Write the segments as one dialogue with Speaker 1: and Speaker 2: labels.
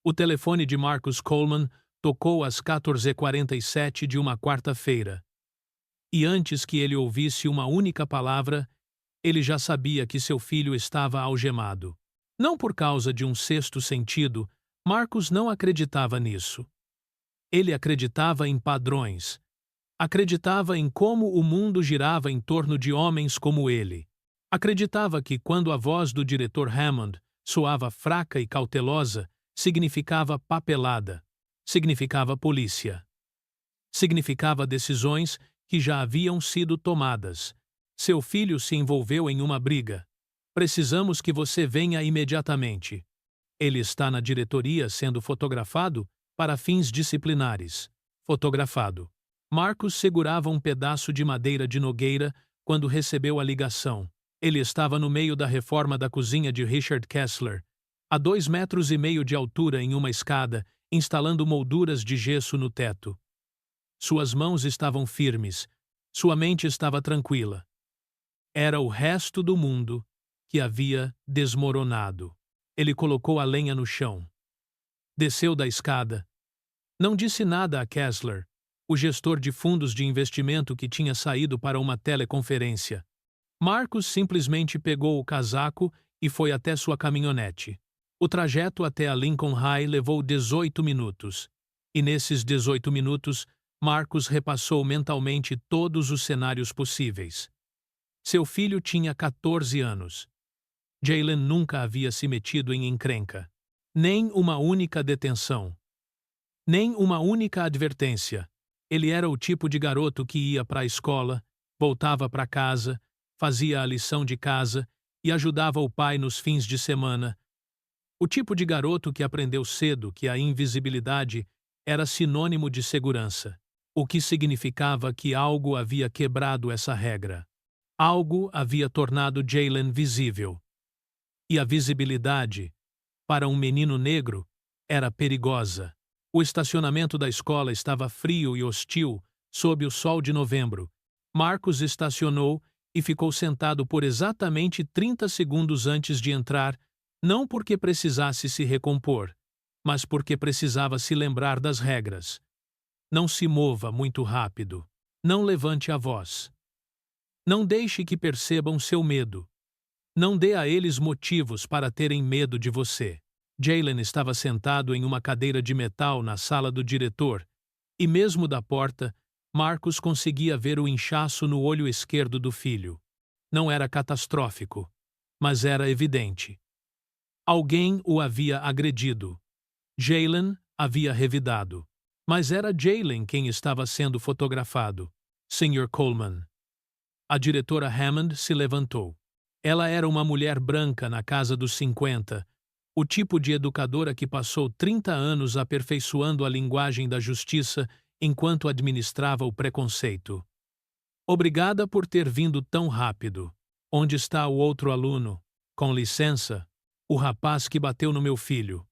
Speaker 1: O telefone de Marcus Coleman tocou às 14h47 de uma quarta-feira. E antes que ele ouvisse uma única palavra, ele já sabia que seu filho estava algemado. Não por causa de um sexto sentido, Marcus não acreditava nisso. Ele acreditava em padrões. Acreditava em como o mundo girava em torno de homens como ele. Acreditava que quando a voz do diretor Hammond soava fraca e cautelosa, significava papelada, significava polícia. Significava decisões que já haviam sido tomadas. Seu filho se envolveu em uma briga. Precisamos que você venha imediatamente. Ele está na diretoria sendo fotografado para fins disciplinares. Fotografado. Marcus segurava um pedaço de madeira de nogueira quando recebeu a ligação. Ele estava no meio da reforma da cozinha de Richard Kessler, a 2,5 metros de altura em uma escada, instalando molduras de gesso no teto. Suas mãos estavam firmes, sua mente estava tranquila. Era o resto do mundo que havia desmoronado. Ele colocou a lenha no chão. Desceu da escada. Não disse nada a Kessler, o gestor de fundos de investimento que tinha saído para uma teleconferência. Marcus simplesmente pegou o casaco e foi até sua caminhonete. O trajeto até a Lincoln High levou 18 minutos. E nesses 18 minutos, Marcus repassou mentalmente todos os cenários possíveis. Seu filho tinha 14 anos. Jaylen nunca havia se metido em encrenca. Nem uma única detenção. Nem uma única advertência. Ele era o tipo de garoto que ia para a escola, voltava para casa, fazia a lição de casa e ajudava o pai nos fins de semana. O tipo de garoto que aprendeu cedo que a invisibilidade era sinônimo de segurança, o que significava que algo havia quebrado essa regra. Algo havia tornado Jaylen visível. E a visibilidade, para um menino negro, era perigosa. O estacionamento da escola estava frio e hostil, sob o sol de novembro. Marcus estacionou e ficou sentado por exatamente 30 segundos antes de entrar, não porque precisasse se recompor, mas porque precisava se lembrar das regras. Não se mova muito rápido. Não levante a voz. Não deixe que percebam seu medo. Não dê a eles motivos para terem medo de você. Jaylen estava sentado em uma cadeira de metal na sala do diretor, e mesmo da porta, Marcus conseguia ver o inchaço no olho esquerdo do filho. Não era catastrófico, mas era evidente. Alguém o havia agredido. Jaylen havia revidado. Mas era Jaylen quem estava sendo fotografado. Sr. Coleman. A diretora Hammond se levantou. Ela era uma mulher branca na casa dos 50, o tipo de educadora que passou 30 anos aperfeiçoando a linguagem da justiça enquanto administrava o preconceito. Obrigada por ter vindo tão rápido. Onde está o outro aluno? Com licença, o rapaz que bateu no meu filho.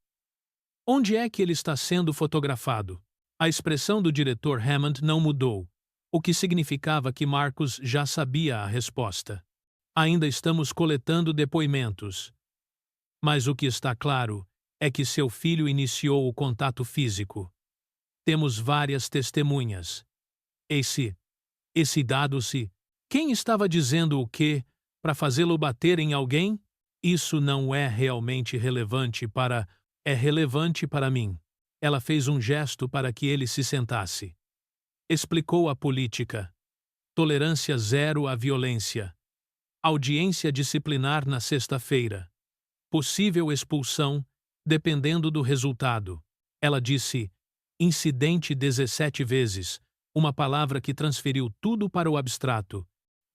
Speaker 1: Onde é que ele está sendo fotografado? A expressão do diretor Hammond não mudou, o que significava que Marcus já sabia a resposta. Ainda estamos coletando depoimentos. Mas o que está claro é que seu filho iniciou o contato físico. Temos várias testemunhas. Esse dado-se. Quem estava dizendo o quê para fazê-lo bater em alguém? Isso não é realmente relevante para... É relevante para mim. Ela fez um gesto para que ele se sentasse. Explicou a política. Tolerância zero à violência. Audiência disciplinar na sexta-feira. Possível expulsão, dependendo do resultado. Ela disse, incidente 17 vezes, uma palavra que transferiu tudo para o abstrato,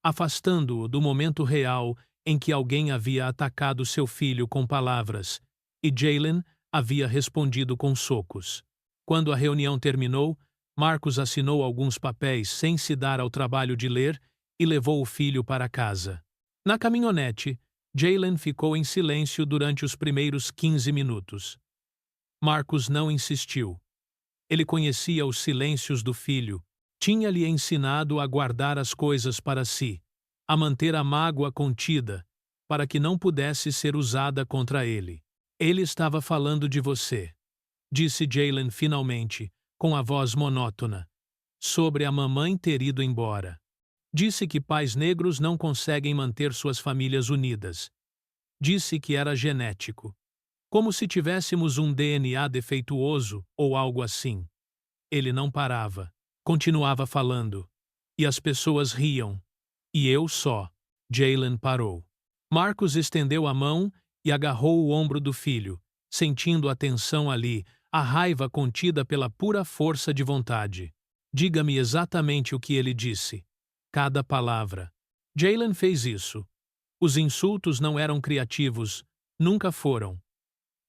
Speaker 1: afastando-o do momento real em que alguém havia atacado seu filho com palavras, e Jaylen havia respondido com socos. Quando a reunião terminou, Marcus assinou alguns papéis sem se dar ao trabalho de ler e levou o filho para casa. Na caminhonete, Jaylen ficou em silêncio durante os primeiros 15 minutos. Marcus não insistiu. Ele conhecia os silêncios do filho, tinha-lhe ensinado a guardar as coisas para si, a manter a mágoa contida, para que não pudesse ser usada contra ele. Ele estava falando de você. disse Jalen finalmente, com a voz monótona. Sobre a mamãe ter ido embora. Disse que pais negros não conseguem manter suas famílias unidas. Disse que era genético. Como se tivéssemos um DNA defeituoso ou algo assim. Ele não parava. Continuava falando. E as pessoas riam. E eu só. Jalen parou. Marcus estendeu a mão e agarrou o ombro do filho, sentindo a tensão ali, a raiva contida pela pura força de vontade. Diga-me exatamente o que ele disse. Cada palavra. Jalen fez isso. Os insultos não eram criativos, nunca foram.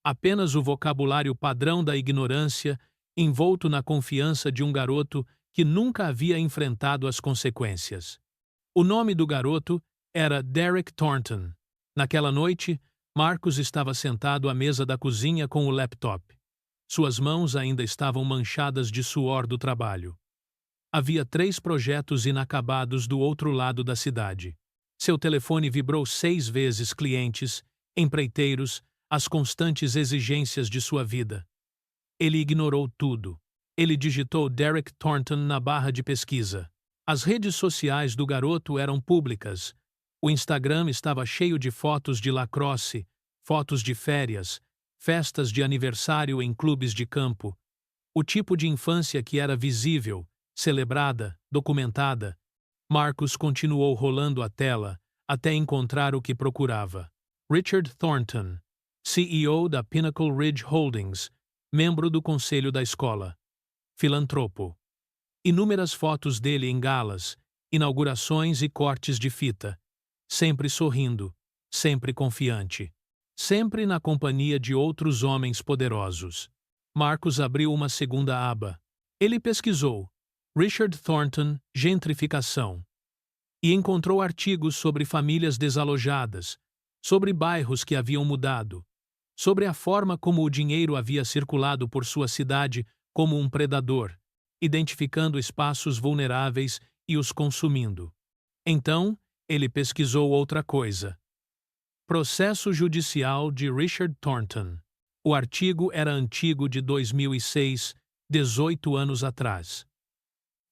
Speaker 1: Apenas o vocabulário padrão da ignorância, envolto na confiança de um garoto que nunca havia enfrentado as consequências. O nome do garoto era Derek Thornton. Naquela noite, Marcus estava sentado à mesa da cozinha com o laptop. Suas mãos ainda estavam manchadas de suor do trabalho. Havia 3 projetos inacabados do outro lado da cidade. Seu telefone vibrou 6 vezes clientes, empreiteiros, as constantes exigências de sua vida. Ele ignorou tudo. Ele digitou Derek Thornton na barra de pesquisa. As redes sociais do garoto eram públicas. O Instagram estava cheio de fotos de lacrosse, fotos de férias, festas de aniversário em clubes de campo. O tipo de infância que era visível, celebrada, documentada. Marcus continuou rolando a tela até encontrar o que procurava. Richard Thornton, CEO da Pinnacle Ridge Holdings, membro do conselho da escola. Filantropo. Inúmeras fotos dele em galas, inaugurações e cortes de fita. Sempre sorrindo, sempre confiante. Sempre na companhia de outros homens poderosos. Marcus abriu uma segunda aba. Ele pesquisou Richard Thornton, gentrificação. E encontrou artigos sobre famílias desalojadas, sobre bairros que haviam mudado, sobre a forma como o dinheiro havia circulado por sua cidade como um predador, identificando espaços vulneráveis e os consumindo. Então, ele pesquisou outra coisa. Processo judicial de Richard Thornton. O artigo era antigo de 2006, 18 anos atrás.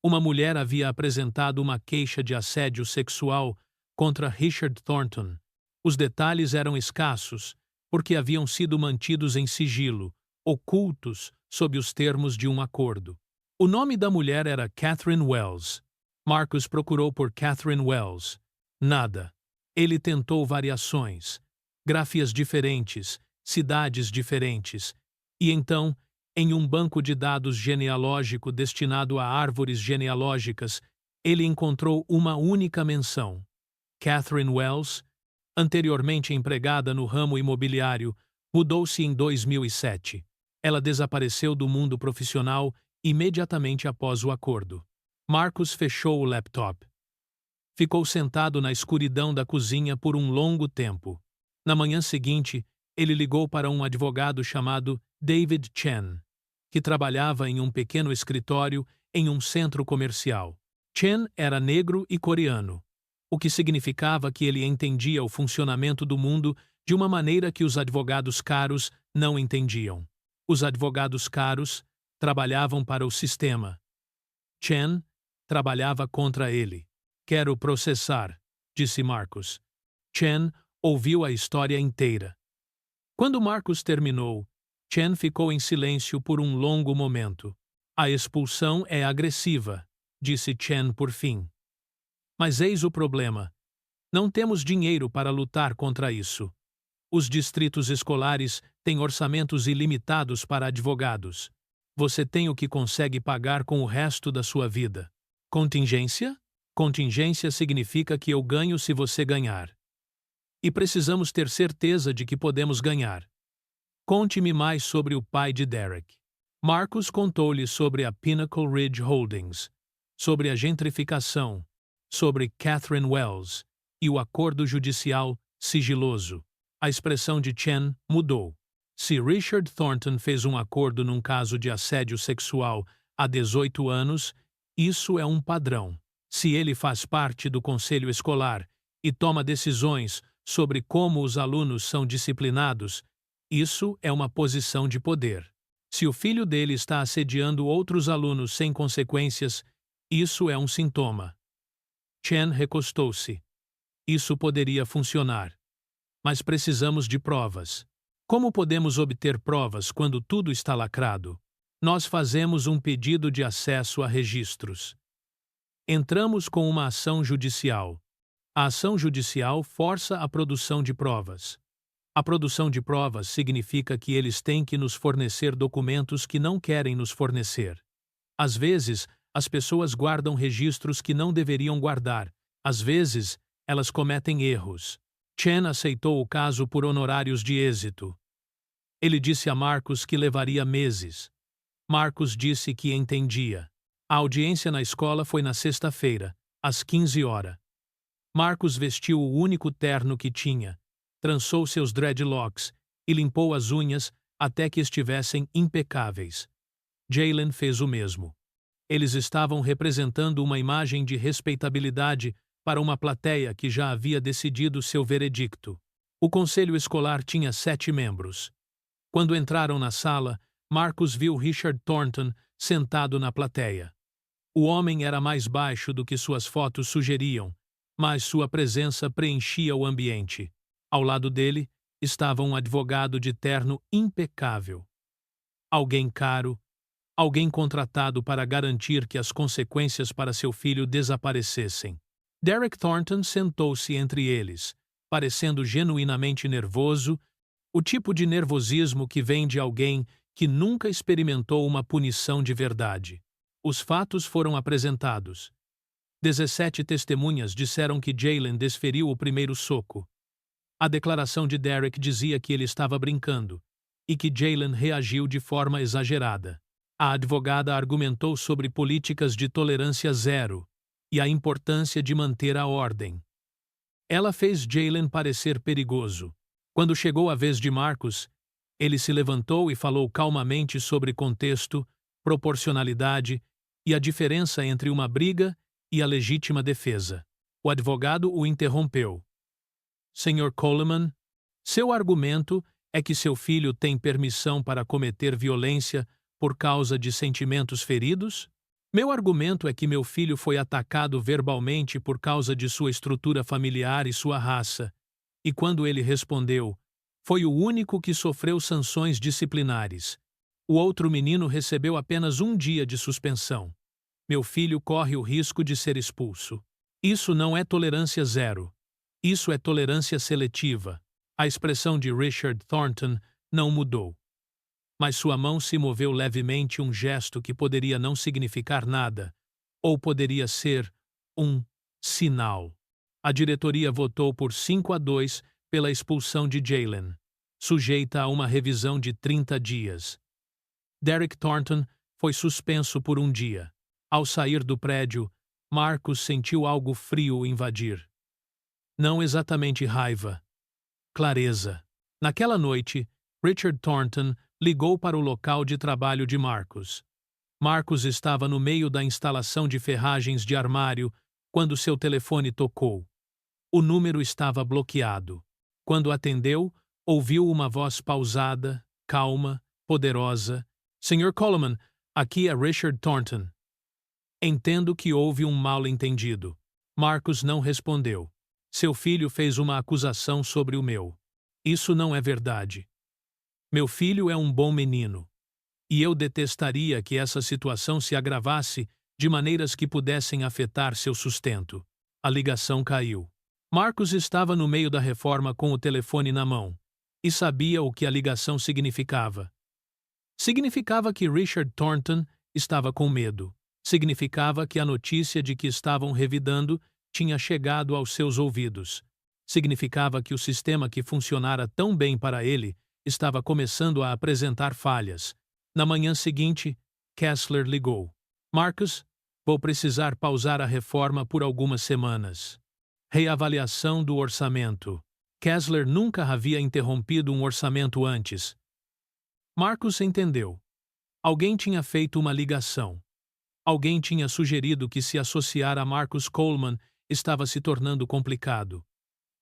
Speaker 1: Uma mulher havia apresentado uma queixa de assédio sexual contra Richard Thornton. Os detalhes eram escassos, porque haviam sido mantidos em sigilo, ocultos sob os termos de um acordo. O nome da mulher era Catherine Wells. Marcus procurou por Catherine Wells. Nada. Ele tentou variações, gráfias diferentes, cidades diferentes, e então, em um banco de dados genealógico destinado a árvores genealógicas, ele encontrou uma única menção. Catherine Wells, anteriormente empregada no ramo imobiliário, mudou-se em 2007. Ela desapareceu do mundo profissional imediatamente após o acordo. Marcus fechou o laptop. Ficou sentado na escuridão da cozinha por um longo tempo. Na manhã seguinte, ele ligou para um advogado chamado David Chen, que trabalhava em um pequeno escritório em um centro comercial. Chen era negro e coreano, o que significava que ele entendia o funcionamento do mundo de uma maneira que os advogados caros não entendiam. Os advogados caros trabalhavam para o sistema. Chen trabalhava contra ele. Quero processar, disse Marcus. Chen ouviu a história inteira. Quando Marcus terminou, Chen ficou em silêncio por um longo momento. A expulsão é agressiva, disse Chen por fim. Mas eis o problema. Não temos dinheiro para lutar contra isso. Os distritos escolares têm orçamentos ilimitados para advogados. Você tem o que consegue pagar com o resto da sua vida. Contingência? Contingência significa que eu ganho se você ganhar. E precisamos ter certeza de que podemos ganhar. Conte-me mais sobre o pai de Derek. Marcus contou-lhe sobre a Pinnacle Ridge Holdings, sobre a gentrificação, sobre Catherine Wells e o acordo judicial sigiloso. A expressão de Chen mudou. Se Richard Thornton fez um acordo num caso de assédio sexual há 18 anos, isso é um padrão. Se ele faz parte do conselho escolar e toma decisões sobre como os alunos são disciplinados, isso é uma posição de poder. Se o filho dele está assediando outros alunos sem consequências, isso é um sintoma. Chen recostou-se. Isso poderia funcionar. Mas precisamos de provas. Como podemos obter provas quando tudo está lacrado? Nós fazemos um pedido de acesso a registros. Entramos com uma ação judicial. A ação judicial força a produção de provas. A produção de provas significa que eles têm que nos fornecer documentos que não querem nos fornecer. Às vezes, as pessoas guardam registros que não deveriam guardar. Às vezes, elas cometem erros. Chen aceitou o caso por honorários de êxito. Ele disse a Marcus que levaria meses. Marcus disse que entendia. A audiência na escola foi na sexta-feira, às 15 horas. Marcus vestiu o único terno que tinha, trançou seus dreadlocks e limpou as unhas até que estivessem impecáveis. Jaylen fez o mesmo. Eles estavam representando uma imagem de respeitabilidade para uma plateia que já havia decidido seu veredicto. O conselho escolar tinha 7 membros. Quando entraram na sala, Marcus viu Richard Thornton sentado na plateia. O homem era mais baixo do que suas fotos sugeriam, mas sua presença preenchia o ambiente. Ao lado dele estava um advogado de terno impecável. Alguém caro, alguém contratado para garantir que as consequências para seu filho desaparecessem. Derek Thornton sentou-se entre eles, parecendo genuinamente nervoso, o tipo de nervosismo que vem de alguém que nunca experimentou uma punição de verdade. Os fatos foram apresentados. 17 testemunhas disseram que Jaylen desferiu o primeiro soco. A declaração de Derek dizia que ele estava brincando e que Jaylen reagiu de forma exagerada. A advogada argumentou sobre políticas de tolerância zero e a importância de manter a ordem. Ela fez Jaylen parecer perigoso. Quando chegou a vez de Marcus, ele se levantou e falou calmamente sobre contexto, proporcionalidade e a diferença entre uma briga e a legítima defesa. O advogado o interrompeu. Sr. Coleman, seu argumento é que seu filho tem permissão para cometer violência por causa de sentimentos feridos? Meu argumento é que meu filho foi atacado verbalmente por causa de sua estrutura familiar e sua raça, e quando ele respondeu, foi o único que sofreu sanções disciplinares. O outro menino recebeu apenas 1 dia de suspensão. Meu filho corre o risco de ser expulso. Isso não é tolerância zero. Isso é tolerância seletiva. A expressão de Richard Thornton não mudou. Mas sua mão se moveu levemente, um gesto que poderia não significar nada, ou poderia ser um sinal. A diretoria votou por 5-2 pela expulsão de Jaylen, sujeita a uma revisão de 30 dias. Derek Thornton foi suspenso por 1 dia. Ao sair do prédio, Marcus sentiu algo frio o invadir. Não exatamente raiva. Clareza. Naquela noite, Richard Thornton ligou para o local de trabalho de Marcus. Marcus estava no meio da instalação de ferragens de armário quando seu telefone tocou. O número estava bloqueado. Quando atendeu, ouviu uma voz pausada, calma, poderosa. Sr. Coleman, aqui é Richard Thornton. Entendo que houve um mal-entendido. Marcus não respondeu. Seu filho fez uma acusação sobre o meu. Isso não é verdade. Meu filho é um bom menino. E eu detestaria que essa situação se agravasse de maneiras que pudessem afetar seu sustento. A ligação caiu. Marcus estava no meio da reforma com o telefone na mão e sabia o que a ligação significava. Significava que Richard Thornton estava com medo. Significava que a notícia de que estavam revidando tinha chegado aos seus ouvidos. Significava que o sistema que funcionara tão bem para ele estava começando a apresentar falhas. Na manhã seguinte, Kessler ligou. Marcus, vou precisar pausar a reforma por algumas semanas. Reavaliação do orçamento. Kessler nunca havia interrompido um orçamento antes. Marcus entendeu. Alguém tinha feito uma ligação. Alguém tinha sugerido que se associar a Marcus Coleman estava se tornando complicado.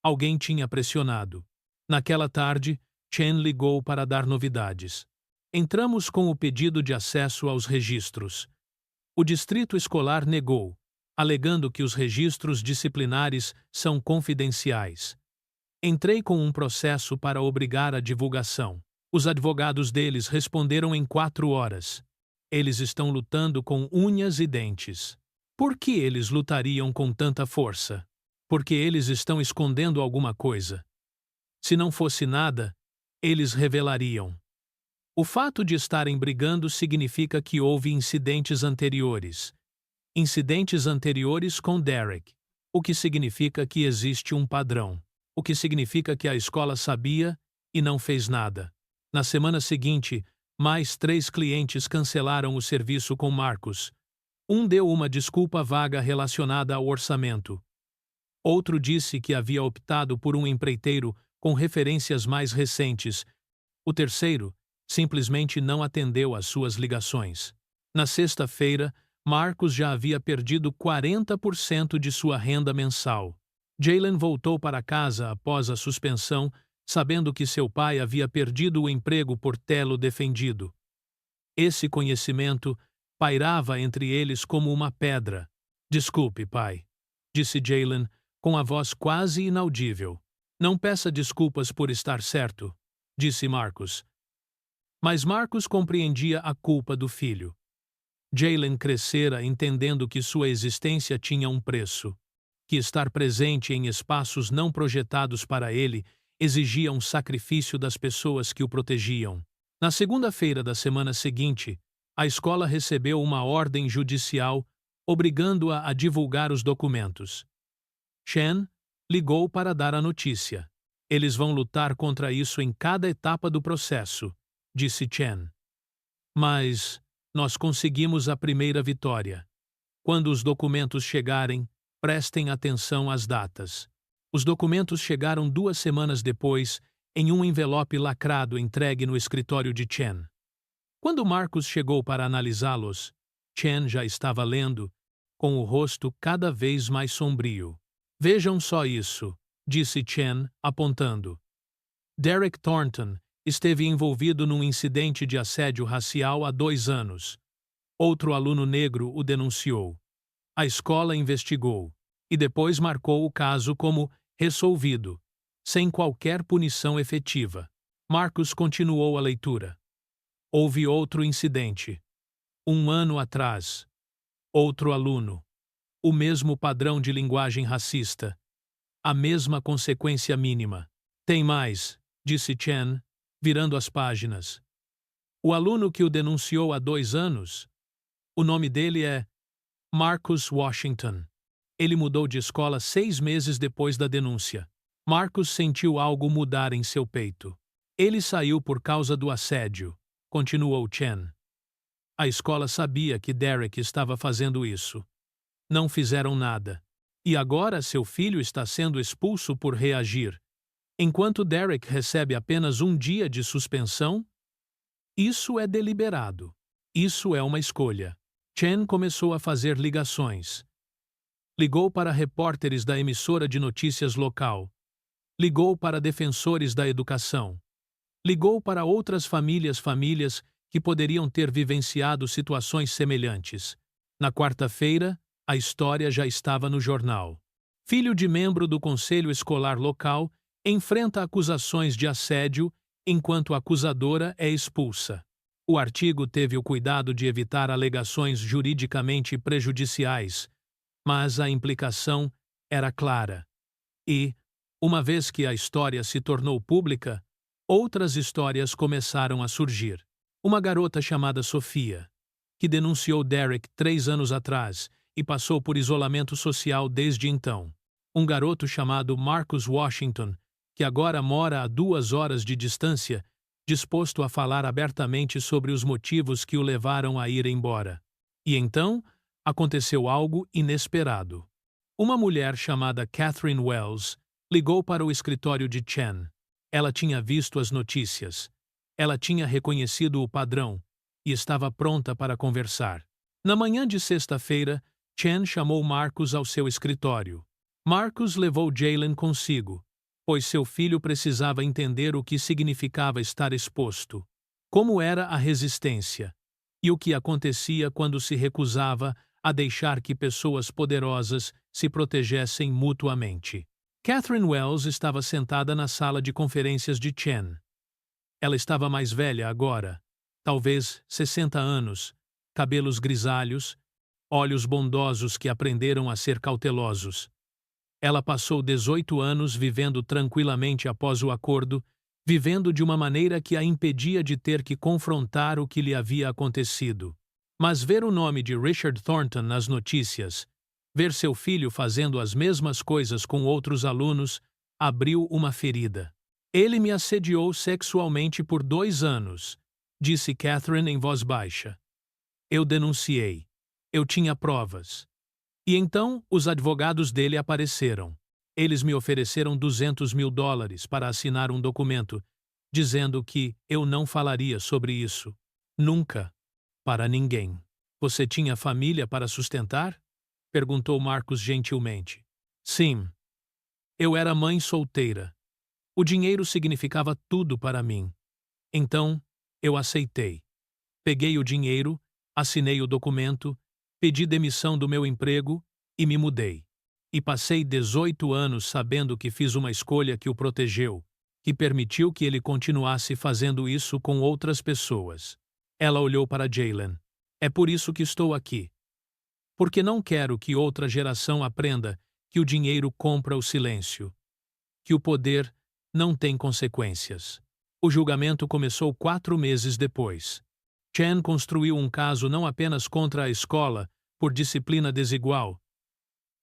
Speaker 1: Alguém tinha pressionado. Naquela tarde, Chen ligou para dar novidades. Entramos com o pedido de acesso aos registros. O distrito escolar negou, alegando que os registros disciplinares são confidenciais. Entrei com um processo para obrigar a divulgação. Os advogados deles responderam em 4 horas. Eles estão lutando com unhas e dentes. Por que eles lutariam com tanta força? Porque eles estão escondendo alguma coisa. Se não fosse nada, eles revelariam. O fato de estarem brigando significa que houve incidentes anteriores. Incidentes anteriores com Derek, o que significa que existe um padrão. O que significa que a escola sabia e não fez nada. Na semana seguinte, mais 3 clientes cancelaram o serviço com Marcus. Um deu uma desculpa vaga relacionada ao orçamento. Outro disse que havia optado por um empreiteiro com referências mais recentes. O terceiro simplesmente não atendeu às suas ligações. Na sexta-feira, Marcus já havia perdido 40% de sua renda mensal. Jalen voltou para casa após a suspensão, sabendo que seu pai havia perdido o emprego por tê-lo defendido. Esse conhecimento pairava entre eles como uma pedra. "Desculpe, pai", disse Jalen, com a voz quase inaudível. "Não peça desculpas por estar certo", disse Marcus. Mas Marcus compreendia a culpa do filho. Jalen crescera entendendo que sua existência tinha um preço, que estar presente em espaços não projetados para ele exigia um sacrifício das pessoas que o protegiam. Na segunda-feira da semana seguinte, a escola recebeu uma ordem judicial obrigando-a a divulgar os documentos. Chen ligou para dar a notícia. "Eles vão lutar contra isso em cada etapa do processo", disse Chen. "Mas nós conseguimos a primeira vitória. Quando os documentos chegarem, prestem atenção às datas." Os documentos chegaram 2 semanas depois, em um envelope lacrado entregue no escritório de Chen. Quando Marcus chegou para analisá-los, Chen já estava lendo, com o rosto cada vez mais sombrio. "Vejam só isso", disse Chen, apontando. Derek Thornton esteve envolvido num incidente de assédio racial há 2 anos. Outro aluno negro o denunciou. A escola investigou e depois marcou o caso como resolvido, sem qualquer punição efetiva. Marcus continuou a leitura. "Houve outro incidente. 1 ano atrás. Outro aluno. O mesmo padrão de linguagem racista. A mesma consequência mínima. Tem mais", disse Chen, virando as páginas. "O aluno que o denunciou há 2 anos? O nome dele é Marcus Washington. Ele mudou de escola 6 meses depois da denúncia." Marcus sentiu algo mudar em seu peito. "Ele saiu por causa do assédio", continuou Chen. "A escola sabia que Derek estava fazendo isso. Não fizeram nada. E agora seu filho está sendo expulso por reagir, enquanto Derek recebe apenas 1 dia de suspensão? Isso é deliberado. Isso é uma escolha." Chen começou a fazer ligações. Ligou para repórteres da emissora de notícias local. Ligou para defensores da educação. Ligou para outras famílias que poderiam ter vivenciado situações semelhantes. Na quarta-feira, a história já estava no jornal. Filho de membro do conselho escolar local enfrenta acusações de assédio enquanto a acusadora é expulsa. O artigo teve o cuidado de evitar alegações juridicamente prejudiciais, mas a implicação era clara. E, uma vez que a história se tornou pública, outras histórias começaram a surgir. Uma garota chamada Sofia, que denunciou Derek 3 anos atrás e passou por isolamento social desde então. Um garoto chamado Marcus Washington, que agora mora a 2 horas de distância, disposto a falar abertamente sobre os motivos que o levaram a ir embora. E então, aconteceu algo inesperado. Uma mulher chamada Catherine Wells ligou para o escritório de Chen. Ela tinha visto as notícias. Ela tinha reconhecido o padrão e estava pronta para conversar. Na manhã de sexta-feira, Chen chamou Marcus ao seu escritório. Marcus levou Jalen consigo, pois seu filho precisava entender o que significava estar exposto. Como era a resistência? E o que acontecia quando se recusava a deixar que pessoas poderosas se protegessem mutuamente? Catherine Wells estava sentada na sala de conferências de Chen. Ela estava mais velha agora, talvez 60 anos, cabelos grisalhos, olhos bondosos que aprenderam a ser cautelosos. Ela passou 18 anos vivendo tranquilamente após o acordo, vivendo de uma maneira que a impedia de ter que confrontar o que lhe havia acontecido. Mas ver o nome de Richard Thornton nas notícias, ver seu filho fazendo as mesmas coisas com outros alunos, abriu uma ferida. Ele me assediou sexualmente por 2 anos, disse Catherine em voz baixa. Eu denunciei. Eu tinha provas. E então os advogados dele apareceram. Eles me ofereceram $200.000 para assinar um documento, dizendo que eu não falaria sobre isso. Nunca. Para ninguém. Você tinha família para sustentar? Perguntou Marcus gentilmente. Sim. Eu era mãe solteira. O dinheiro significava tudo para mim. Então, eu aceitei. Peguei o dinheiro, assinei o documento, pedi demissão do meu emprego e me mudei. E passei 18 anos sabendo que fiz uma escolha que o protegeu, que permitiu que ele continuasse fazendo isso com outras pessoas. Ela olhou para Jaylen. É por isso que estou aqui. Porque não quero que outra geração aprenda que o dinheiro compra o silêncio. Que o poder não tem consequências. O julgamento começou 4 meses depois. Chen construiu um caso não apenas contra a escola por disciplina desigual,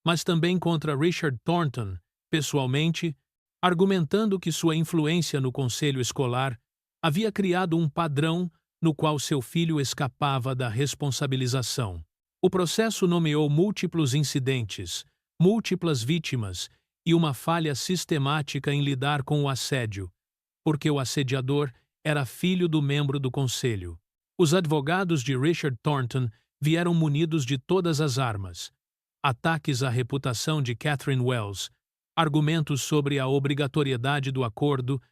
Speaker 1: mas também contra Richard Thornton, pessoalmente, argumentando que sua influência no conselho escolar havia criado um padrão no qual seu filho escapava da responsabilização. O processo nomeou múltiplos incidentes, múltiplas vítimas e uma falha sistemática em lidar com o assédio, porque o assediador era filho do membro do conselho. Os advogados de Richard Thornton vieram munidos de todas as armas. Ataques à reputação de Catherine Wells, argumentos sobre a obrigatoriedade do acordo,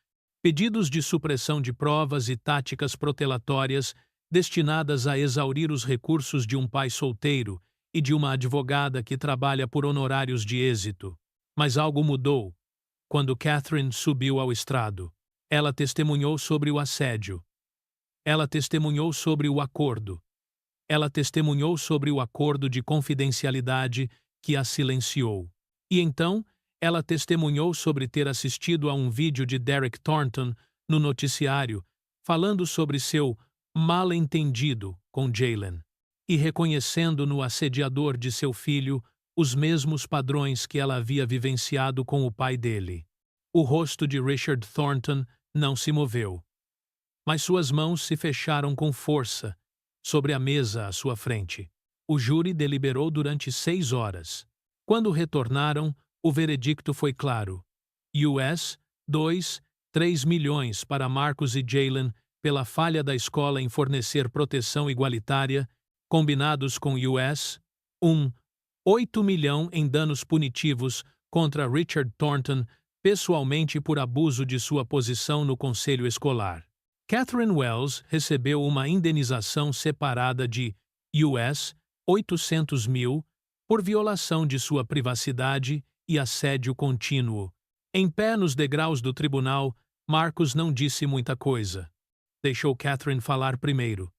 Speaker 1: pedidos de supressão de provas e táticas protelatórias destinadas a exaurir os recursos de um pai solteiro e de uma advogada que trabalha por honorários de êxito. Mas algo mudou quando Catherine subiu ao estrado. Ela testemunhou sobre o assédio. Ela testemunhou sobre o acordo. Ela testemunhou sobre o acordo de confidencialidade que a silenciou. E então, ela testemunhou sobre ter assistido a um vídeo de Derek Thornton no noticiário, falando sobre seu mal-entendido com Jaylen, e reconhecendo no assediador de seu filho os mesmos padrões que ela havia vivenciado com o pai dele. O rosto de Richard Thornton não se moveu, mas suas mãos se fecharam com força sobre a mesa à sua frente. O júri deliberou durante 6 horas. Quando retornaram, o veredicto foi claro. US 2,3 milhões para Marcus e Jaylen pela falha da escola em fornecer proteção igualitária, combinados com US 8 milhão em danos punitivos contra Richard Thornton pessoalmente por abuso de sua posição no conselho escolar. Catherine Wells recebeu uma indenização separada de US 800 mil por violação de sua privacidade e assédio contínuo. Em pé nos degraus do tribunal, Marcus não disse muita coisa. Deixou Catherine falar primeiro.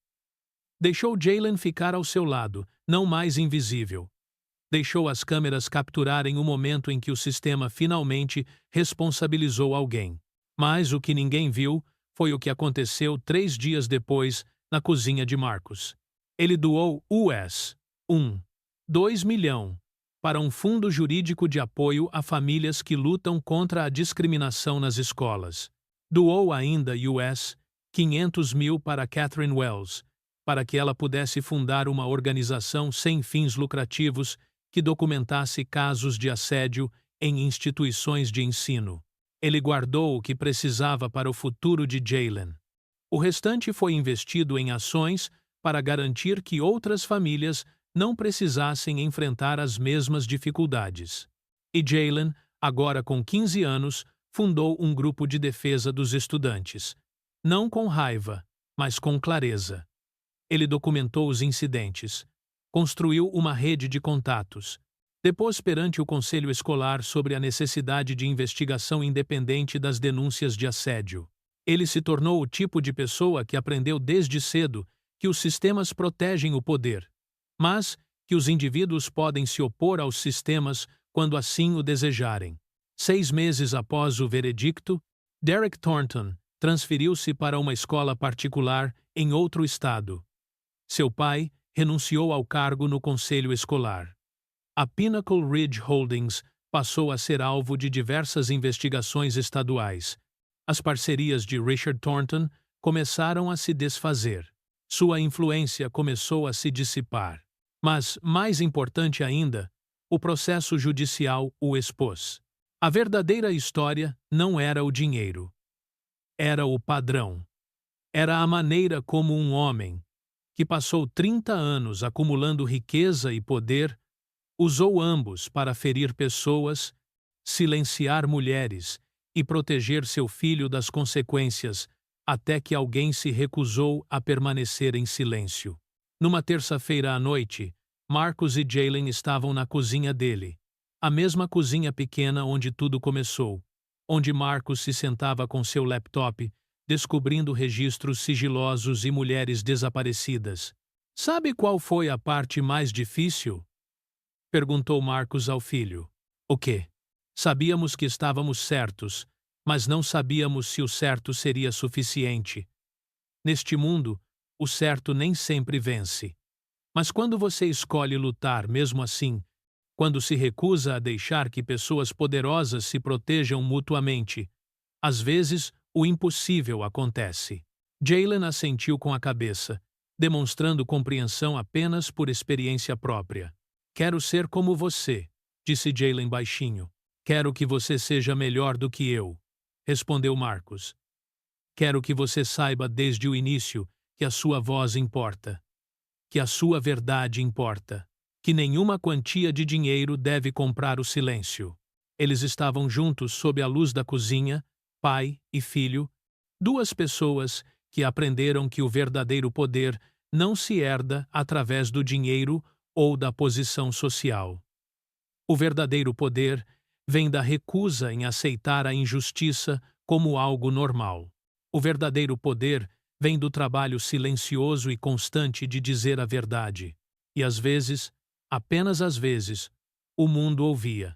Speaker 1: Deixou Jaylen ficar ao seu lado, não mais invisível. Deixou as câmeras capturarem o momento em que o sistema finalmente responsabilizou alguém. Mas o que ninguém viu foi o que aconteceu 3 dias depois na cozinha de Marcus. Ele doou US 2 milhão para um fundo jurídico de apoio a famílias que lutam contra a discriminação nas escolas. Doou ainda US 500 mil para Catherine Wells, para que ela pudesse fundar uma organização sem fins lucrativos que documentasse casos de assédio em instituições de ensino. Ele guardou o que precisava para o futuro de Jaylen. O restante foi investido em ações para garantir que outras famílias não precisassem enfrentar as mesmas dificuldades. E Jaylen, agora com 15 anos, fundou um grupo de defesa dos estudantes. Não com raiva, mas com clareza. Ele documentou os incidentes, construiu uma rede de contatos, depôs perante o conselho escolar sobre a necessidade de investigação independente das denúncias de assédio. Ele se tornou o tipo de pessoa que aprendeu desde cedo que os sistemas protegem o poder, mas que os indivíduos podem se opor aos sistemas quando assim o desejarem. 6 meses após o veredicto, Derek Thornton transferiu-se para uma escola particular em outro estado. Seu pai renunciou ao cargo no conselho escolar. A Pinnacle Ridge Holdings passou a ser alvo de diversas investigações estaduais. As parcerias de Richard Thornton começaram a se desfazer. Sua influência começou a se dissipar. Mas, mais importante ainda, o processo judicial o expôs. A verdadeira história não era o dinheiro. Era o padrão. Era a maneira como um homem, que passou 30 anos acumulando riqueza e poder, usou ambos para ferir pessoas, silenciar mulheres e proteger seu filho das consequências, até que alguém se recusou a permanecer em silêncio. Numa terça-feira à noite, Marcus e Jaylen estavam na cozinha dele, a mesma cozinha pequena onde tudo começou, onde Marcus se sentava com seu laptop, descobrindo registros sigilosos e mulheres desaparecidas. Sabe qual foi a parte mais difícil? Perguntou Marcus ao filho. O quê? Sabíamos que estávamos certos, mas não sabíamos se o certo seria suficiente. Neste mundo, o certo nem sempre vence. Mas quando você escolhe lutar mesmo assim, quando se recusa a deixar que pessoas poderosas se protejam mutuamente, às vezes o impossível acontece. Jaylen assentiu com a cabeça, demonstrando compreensão apenas por experiência própria. Quero ser como você, disse Jaylen baixinho. Quero que você seja melhor do que eu, respondeu Marcus. Quero que você saiba desde o início que a sua voz importa, que a sua verdade importa, que nenhuma quantia de dinheiro deve comprar o silêncio. Eles estavam juntos sob a luz da cozinha, pai e filho, duas pessoas que aprenderam que o verdadeiro poder não se herda através do dinheiro ou da posição social. O verdadeiro poder vem da recusa em aceitar a injustiça como algo normal. O verdadeiro poder vem do trabalho silencioso e constante de dizer a verdade. E às vezes, apenas às vezes, o mundo ouvia.